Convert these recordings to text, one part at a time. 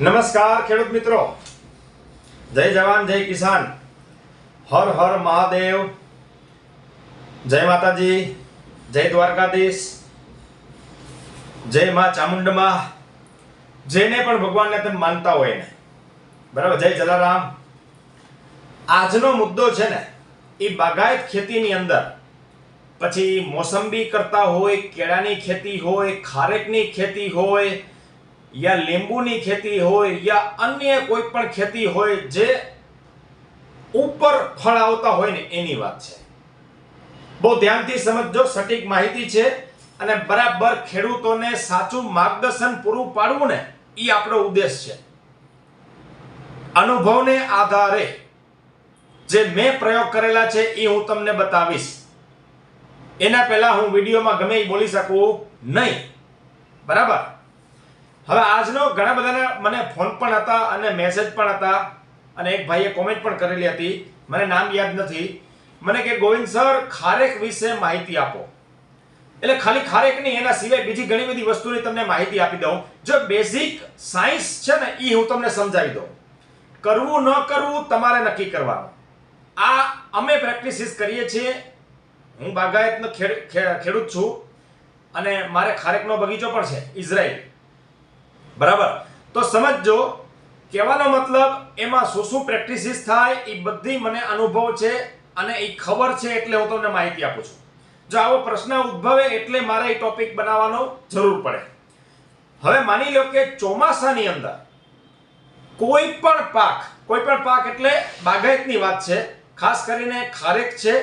નમસ્કાર ખેડૂત મિત્રો, જય જવાન જય કિસાન, હર હર મહાદેવ, જય માતાજી, જય દ્વારકાધીશ, જય માં ચામુંડમાં, જેને પણ ભગવાનને તમે માનતા હોય ને, બરાબર, જય જલારામ. આજનો મુદ્દો છે ને એ બાગાયત ખેતીની અંદર, પછી મોસંબી કરતા હોય, કેળાની ખેતી હોય, ખારેકની ખેતી હોય, या લીંબુની ખેતી હોય, या અન્ય કોઈ પણ ખેતી હોય જે ઉપર ફળ આવતા હોય ને એની વાત છે. બહુ ધ્યાનથી સમજજો, સટીક માહિતી છે અને બરાબર ખેડૂતોને સાચું માર્ગદર્શન પૂરું પાડવું ને એ આપણો ઉદ્દેશ છે. અનુભવને આધારે જે મેં પ્રયોગ કરેલા છે એ હું તમને બતાવીશ. એના પહેલા હું વિડીયોમાં ગમે એ બોલી શકું નહીં, બરાબર. હવે આજનો ઘણા બધાના મને ફોન પણ હતા અને મેસેજ પણ હતા અને એક ભાઈએ કોમેન્ટ પણ કરેલી હતી, મને નામ યાદ નથી. મને કે ગોવિંદ સર, ખારેક વિશે માહિતી આપો. એટલે ખાલી ખારેક નહીં, એના સિવાય બીજી ઘણી બધી વસ્તુની તમને માહિતી આપી દઉં. જો બેઝિક સાયન્સ છે ને એ હું તમને સમજાવી દઉં. કરવું ન કરવું તમારે નક્કી કરવાનું. આ અમે પ્રેક્ટિસિસ કરીએ છીએ. હું બાગાયતનો ખેડૂત છું અને મારે ખારેકનો બગીચો પણ છે, ઇઝરાયલ, બરાબર. તો સમજજો, કહેવાનો મતલબ એમાં શું શું પ્રેક્ટિસિસ થાય એ બધી મને અનુભવ છે અને એ ખબર છે, એટલે હું તમને માહિતી આપું છું. જો આવો પ્રશ્ન ઉદ્ભવે એટલે મારે એ ટોપિક બનાવવાનો જરૂર પડે. હવે માની લો કે ચોમાસાની અંદર કોઈ પણ પાક એટલે બાગાયતની વાત છે, ખાસ કરીને ખારેક છે,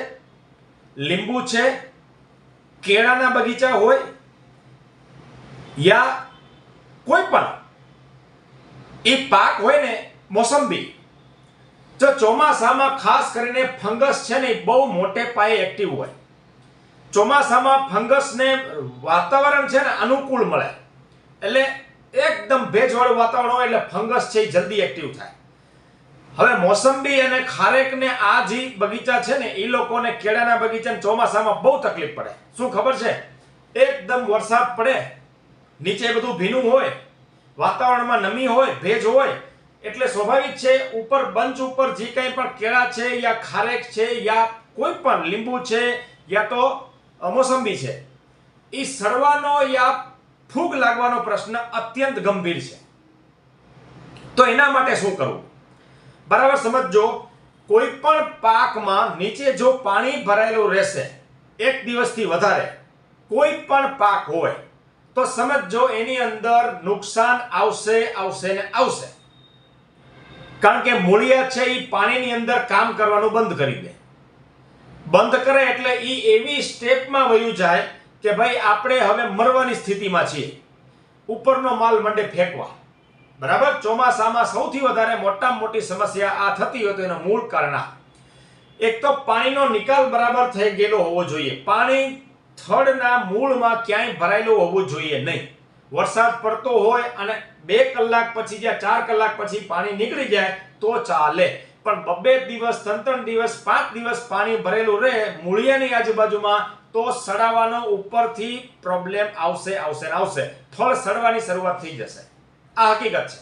લીંબુ છે, કેળાના બગીચા હોય, યા કોઈ પણ એ પાક હોય ને, મોસંબી, જો ચોમાસામાં ખાસ કરીને ફંગસ છે ને એ બહુ મોટે પાયે એક્ટિવ હોય. ચોમાસામાં ફંગસને વાતાવરણ છે ને અનુકૂળ મળે, એટલે એકદમ ભેજવાળું વાતાવરણ હોય એટલે ફંગસ છે એ જલ્દી એક્ટિવ થાય. હવે મોસંબી અને ખારેકને આ જે બગીચા છે ને એ લોકોને, કેળાના બગીચાને ચોમાસામાં બહુ તકલીફ પડે. શું ખબર છે? એકદમ વરસાદ પડે, નીચે બધું ભીનું હોય, વાતાવરણમાં નમી હોય, ભેજ હોય, એટલે સ્વાભાવિક છે ઉપર બંચ ઉપર જે કંઈ પણ કેળા છે યા ખારેક છે યા કોઈ પણ લીંબુ છે યા તો મોસંબી છે, એ સડવાનો યા ફૂગ લાગવાનો પ્રશ્ન અત્યંત ગંભીર છે. તો એના માટે શું કરવું? બરાબર સમજજો. કોઈ પણ પાકમાં નીચે જો પાણી ભરાયેલું રહેશે એક દિવસથી વધારે, કોઈ પણ પાક હોય, તો સમજો એની અંદર નુકસાન આવશે ને આવશે. કારણ કે મૂળિયા છે એ પાણીની અંદર કામ કરવાનું બંધ કરી દે. બંધ કરે એટલે એ એવી સ્ટેપમાં વયું જાય કે ભાઈ આપણે હવે મરવાની સ્થિતિમાં છીએ. ઉપરનો માલ મંડે ફેંકવા, બરાબર. ચોમાસામાં સૌથી વધારે મોટામાં મોટી સમસ્યા આ થતી હોય તો એનું મૂળ કારણ એક તો પાણીનો નિકાલ બરાબર થઈ ગયેલો હોવો જોઈએ. પાણી થડના મૂળમાં ક્યાંય ભરાયેલું હોવું જોઈએ નહીં. વરસાદ પડતો હોય અને 2 કલાક પછી યા 4 કલાક પછી પાણી નીકળી જાય તો ચાલે, પણ 2 દિવસ, 3 દિવસ, 5 દિવસ પાણી ભરેલું રહે મૂળિયાની આજુબાજુમાં તો સડાવાનો ઉપરથી પ્રોબ્લેમ આવશે. ફળ સડવાની શરૂઆત થઈ જશે. આ હકીકત છે.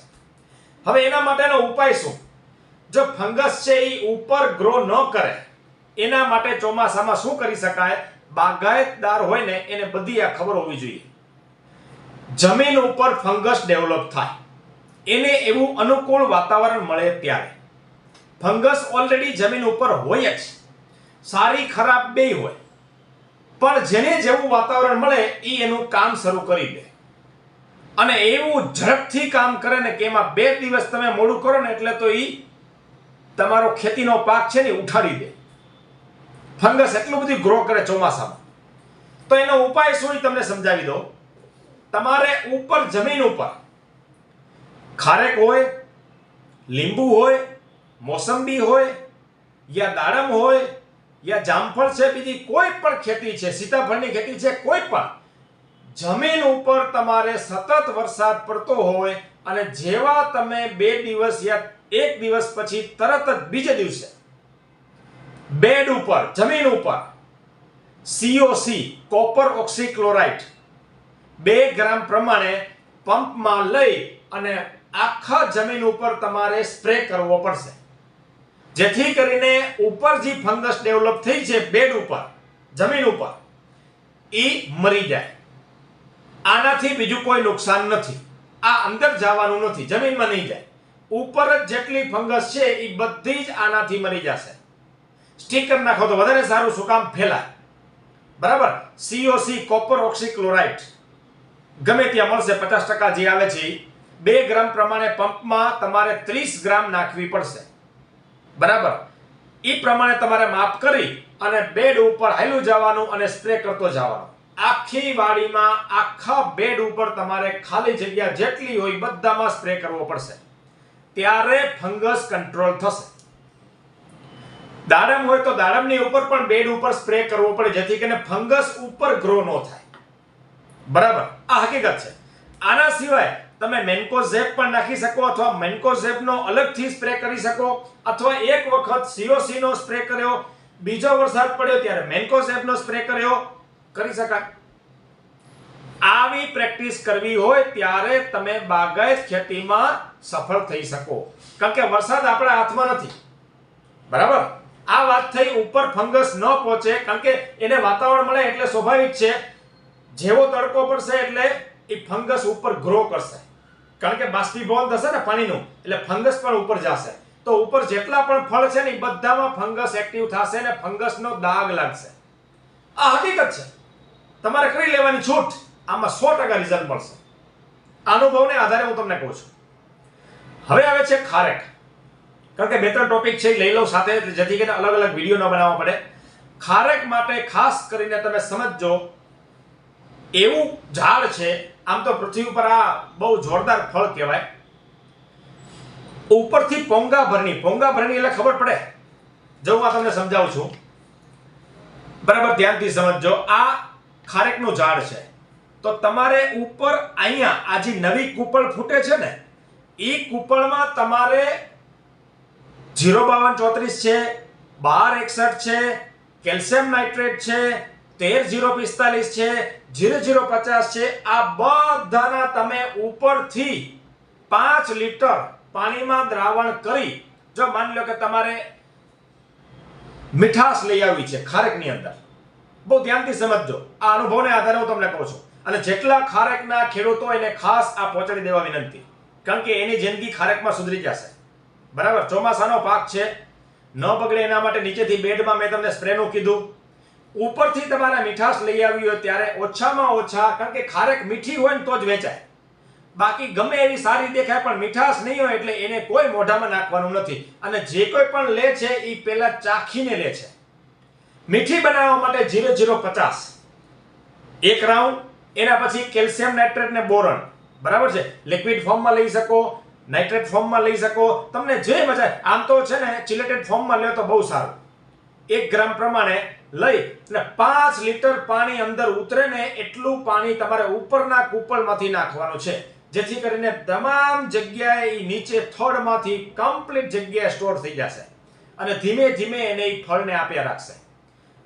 હવે એના માટેનો ઉપાય શું? જો ફંગસ છે એ ઉપર ગ્રો ન કરે એના માટે ચોમાસામાં શું કરી શકાય? બાગાયતદાર હોય ને એને બધી આ ખબર હોવી જોઈએ. જમીન ઉપર ફંગસ ડેવલપ થાય, એને એવું અનુકૂળ વાતાવરણ મળે ત્યારે. ફંગસ ઓલરેડી જમીન ઉપર હોય જ, સારી ખરાબ બેય હોય, પણ જેને જેવું વાતાવરણ મળે એ એનું કામ શરૂ કરી દે. અને એવું ઝડપથી કામ કરે ને કે એમાં 2 દિવસ તમે મોડું કરો ને એટલે તો એ તમારો ખેતીનો પાક છે ને ઉઠાડી દે. ફંગસ એટલું બધું ગ્રો કરે ચોમાસામાં. તો એનો ઉપાય શું તમને સમજાવી દો. તમારે ઉપર જમીન ઉપર ખારેક હોય, લીંબુ હોય, મોસંબી હોય, યા દાડમ હોય, યા જામફળ છે, બીજી કોઈ પણ ખેતી છે, સીતાફળની ખેતી છે, કોઈ પણ જમીન ઉપર તમારે સતત વરસાદ પડતો હોય અને જેવા તમે 2 દિવસ યા 1 દિવસ પછી તરત જ બીજે દિવસે બેડ ઉપર, જમીન ઉપર COC, કોપર ઓક્સીક્લોરાઇડ 2 ગ્રામ પ્રમાણે પંપમાં લઈ અને આખા જમીન ઉપર તમારે સ્પ્રે કરવો પડશે, જેથી કરીને ઉપર જે ફંગસ ડેવલપ થઈ છે બેડ ઉપર, જમીન ઉપર, એ મરી જાય. આનાથી બીજું કોઈ નુકસાન નથી. આ અંદર જવાનું નથી, જમીનમાં નહીં જાય. ઉપર જ જેટલી ફંગસ છે એ બધી જ આનાથી મરી જશે. સ્ટીકર નાખો તો વધારે સારું, શું કામ? ફેલાય. બરાબર. COC કોપર ઓક્સીક્લોરાઇડ ગમે ત્યાં મળશે, 50% જે આવે છે 2 ગ્રામ પ્રમાણે પંપમાં તમારે 30 ગ્રામ નાખવી પડશે. બરાબર. એ પ્રમાણે તમારે માપ કરી અને બેડ ઉપર હાલ્યું જવાનું અને સ્પ્રે કરતો જવાનું. આખી વાડીમાં, આખા બેડ ઉપર તમારે ખાલી જગ્યા જેટલી હોય બધામાં સ્પ્રે કરવો પડશે. ત્યારે ફંગસ કંટ્રોલ થશે. દાડમ હોય તો દાડમની ઉપર પણ બેડ ઉપર સ્પ્રે કરવો પડે, જેથી કરીને ફંગસ ઉપર ગ્રો ન થાય. બરાબર. આ હકીકત છે. આના સિવાય તમે મેન્કોઝેબ પણ નાખી શકો, અથવા મેન્કોઝેબનો અલગથી સ્પ્રે કરી શકો, અથવા એક વખત COC નો સ્પ્રે કર્યો, બીજો વરસાદ પડ્યો ત્યારે મેન્કોઝેબનો સ્પ્રે કર્યો, કરી શકાય. આવી પ્રેક્ટિસ કરવી હોય ત્યારે તમે બાગાયત ખેતીમાં સફળ થઈ શકો, કારણ કે વરસાદ આપણા હાથમાં નથી. બરાબર. આ વાત થઈ ઉપર ફંગસ ન પહોંચે, કારણ કે એને વાતાવરણ મળે એટલે સ્વાભાવિક છે જેવો તડકો પડશે એટલે એ ફંગસ ઉપર ગ્રો કરશે, કારણ કે બાષ્પીભવન થશે ને પાણીનું, એટલે ફંગસ પણ ઉપર જશે. તો ઉપર જેટલા પણ ફળ છે ને એ બધામાં ફંગસ એક્ટિવ થશે ને ફંગસનો દાગ લાગશે. આ હકીકત છે. તમારે કરી લેવાની છૂટ. આમાં 100% રિઝલ્ટ મળશે. અનુભવને આધારે હું તમને કહું છું. હવે આવે છે ખારેક, કારણ કે 2-3 ટોપિક છે લઈ લઉં સાથે, જેથી કરીને અલગ અલગ વિડીયો ન બનાવવા પડે. ખારેક માટે ખાસ કરીને તમે સમજજો, એવું ઝાડ છે, આમ તો પૃથ્વી ઉપર આ બહુ જોરદાર ફળ કહેવાય. ઉપરથી પોંગા ભરણી એટલે ખબર પડે. જો હું તમને સમજાવું છું, બરાબર, ધ્યાનથી સમજજો. આ ખારેકનું ઝાડ છે, તો તમારે ઉપર અહીંયા આ જે નવી કુપળ ફૂટે છે ને, એ કુપળમાં તમારે 05234 છે, 1261 છે, કેલ્શિયમ નાઇટ્રેટ છે, 13045 છે, 0050 છે. આ બધાના તમે ઉપરથી 5 લીટર પાણીમાં દ્રાવણ કરી, જો માની લો કે તમારે મીઠાશ લઈ આવી છે ખારેકની અંદર, બહુ ધ્યાનથી સમજજો. આ અનુભવને આધારે હું તમને કહું છું. અને જેટલા ખારેકના ખેડૂતો એને ખાસ આ પહોંચાડી દેવા વિનંતી, કારણ કે એની જિંદગી ખારેકમાં સુધરી જશે. બરાબર. ચોમાસાનો પાક છે, ન બગડે એના માટે નીચેથી બેડમાં મેં તમને સ્પ્રેનું કીધું. ઉપરથી તમારે મીઠાશ લઈ આવી હોય ત્યારે ઓછામાં ઓછા, કારણ કે ખારેક મીઠી હોય ને તો જ વેચાય, બાકી ગમે એવી સારી દેખાય પણ મીઠાશ નહીં હોય એટલે એને કોઈ મોઢામાં નાખવાનું નથી. અને જે કોઈ પણ લે છે એ પહેલા ચાખીને લે છે. મીઠી બનાવવા માટે 0050 1 રાઉન્ડ, એના પછી કેલ્શિયમ નાઇટ્રેટ ને બોરોન, બરાબર છે, લિક્વિડ ફોર્મમાં લઈ શકો, નાઇટ્રેટ ફોર્મમાં લઈ શકો, તમને જે મજા. આમ તો છે ને ચિલેટેડ ફોર્મમાં લ્યો તો બહુ સારું. 1 ગ્રામ પ્રમાણે લઈ અને 5 લીટર પાણી અંદર ઉતરે ને એટલું પાણી તમારે ઉપરના કુપળમાંથી નાખવાનું છે, જેથી કરીને તમામ જગ્યાએ નીચે થડમાંથી કમ્પ્લીટ જગ્યાએ સ્ટોર થઈ જશે અને ધીમે ધીમે એને ફળને આપ્યા રાખશે.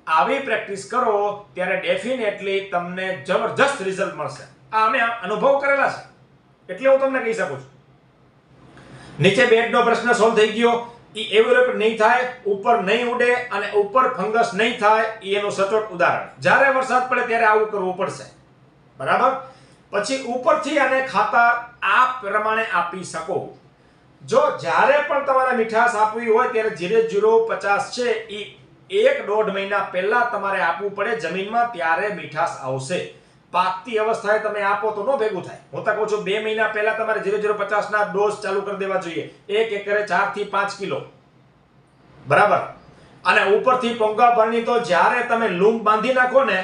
આવી પ્રેક્ટિસ કરો ત્યારે ડેફિનેટલી તમને જબરજસ્ત રિઝલ્ટ મળશે. આ અમે અનુભવ કરેલા છે એટલે હું તમને કહી શકું છું. નીચે બેડનો પ્રશ્ન સોલ્વ થઈ ગયો. એ એવરેટ નહીં થાય, ઉપર નહીં ઉડે અને ઉપર ફંગસ નહીં થાય, એનું સચોટ ઉદાહરણ. જ્યારે વરસાદ પડે ત્યારે આવું કરવું પડશે. બરાબર. પછી ઉપરથી આને ખાતર આ પ્રમાણે આપી શકો. જો જ્યારે પણ તમારે મીઠાશ આપવી હોય ત્યારે 0050 છે એ 1-1.5 મહિના પહેલા તમારે આપવું પડે જમીનમાં, ત્યારે મીઠાશ આવશે. પાકતી અવસ્થાએ તમે આપો તો ન ભેગું થાય. હું તો કહું છું 2 મહિના પહેલા તમારે 0050 ના ડોઝ ચાલુ કરી દેવા જોઈએ. 1 એકરે 4 થી 5 કિલો. બરાબર. અને ઉપરથી પોંગા ભરણી તો જ્યારે તમે લૂમ બાંધી નાખો ને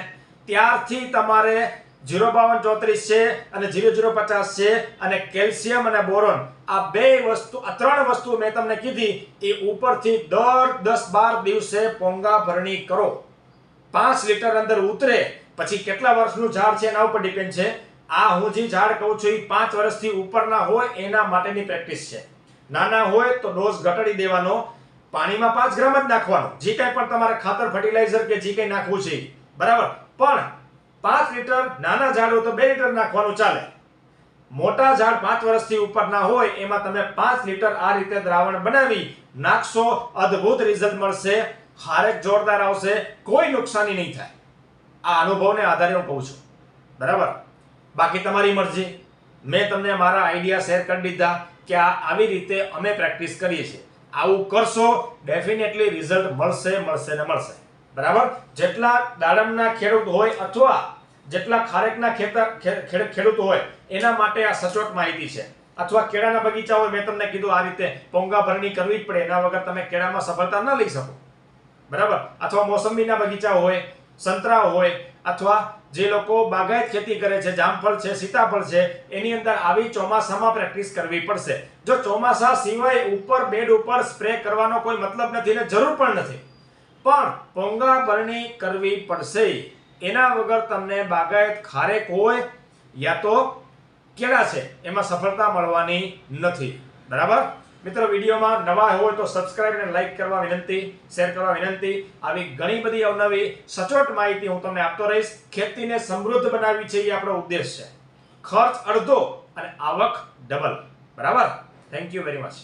ત્યારથી તમારે 05234 છે અને 0050 છે અને કેલ્શિયમ અને બોરોન, આ 3 વસ્તુ મેં તમને કીધી, એ ઉપરથી દર 10-12 દિવસે પોંગા ભરણી કરો. 5 લીટર અંદર ઉતરે. પછી કેટલા વર્ષનું ઝાડ છે એના ઉપર ડિપેન્ડ છે. આ હું જે ઝાડ કહું છું એ 5 વર્ષથી ઉપરના હોય એના માટેની પ્રેક્ટિસ છે. નાના હોય તો ડોઝ ઘટાડી દેવાનો, પાણીમાં 5 ગ્રામ જ નાખવાનો, જે કંઈ પણ તમારે ખાતર ફર્ટિલાઇઝર કે જે કંઈ નાખવું છે. બરાબર. પણ 5 લીટર, નાના ઝાડ હોય તો 2 લીટર નાખવાનું ચાલે. મોટા ઝાડ 5 વર્ષથી ઉપરના હોય એમાં તમે 5 લીટર આ રીતે દ્રાવણ બનાવી નાખશો, અદ્ભુત રિઝલ્ટ મળશે, ખારેક જોરદાર આવશે, કોઈ નુકસાની નહીં થાય. આ અનુભવને આધારે હું કહું છું, બરાબર. બાકી તમારી મરજી. મેં તમને મારા આઈડિયા શેર કરી દીધા કે આવી રીતે અમે પ્રેક્ટિસ કરીએ છીએ. આવું કરશો ડેફિનેટલી રિઝલ્ટ મળશે મળશે ને મળશે, બરાબર. જેટલા દાડમના ખેડૂત હોય અથવા જેટલા ખારેકના ખેડૂત હોય એના માટે આ સચોટ માહિતી છે. અથવા કેળાના બગીચા હોય, મેં તમને કીધું આ રીતે પોંગા ભરણી કરવી જ પડે, એના વગર તમે કેળામાં સફળતા ન લઈ શકો, બરાબર. અથવા મોસંબીના બગીચા હોય, સંતરા હોય, અથવા જે લોકો બાગાયત ખેતી કરે છે, જામફળ છે, સીતાફળ છે, એની અંદર આવી ચોમાસામાં પ્રેક્ટિસ કરવી પડશે. જો ચોમાસા સિવાય ઉપર બેડ ઉપર સ્પ્રે કરવાનો કોઈ મતલબ નથી ને જરૂર પણ નથી, પણ પોંગા ભરણી કરવી પડશે. એના વગર તમને બાગાયત ખારેક હોય યા તો કેળા છે એમાં સફળતા મળવાની નથી, બરાબર. મિત્રો, વિડીયોમાં નવા હોય તો સબસ્ક્રાઇબ અને લાઈક કરવા વિનંતી, શેર કરવા વિનંતી. આવી ઘણી બધી અવનવી સચોટ માહિતી હું તમને આપતો રહીશ. ખેતીને સમૃદ્ધ બનાવવી છે એ આપણો ઉદ્દેશ છે. ખર્ચ અડધો અને આવક ડબલ, બરાબર. Thank you very much.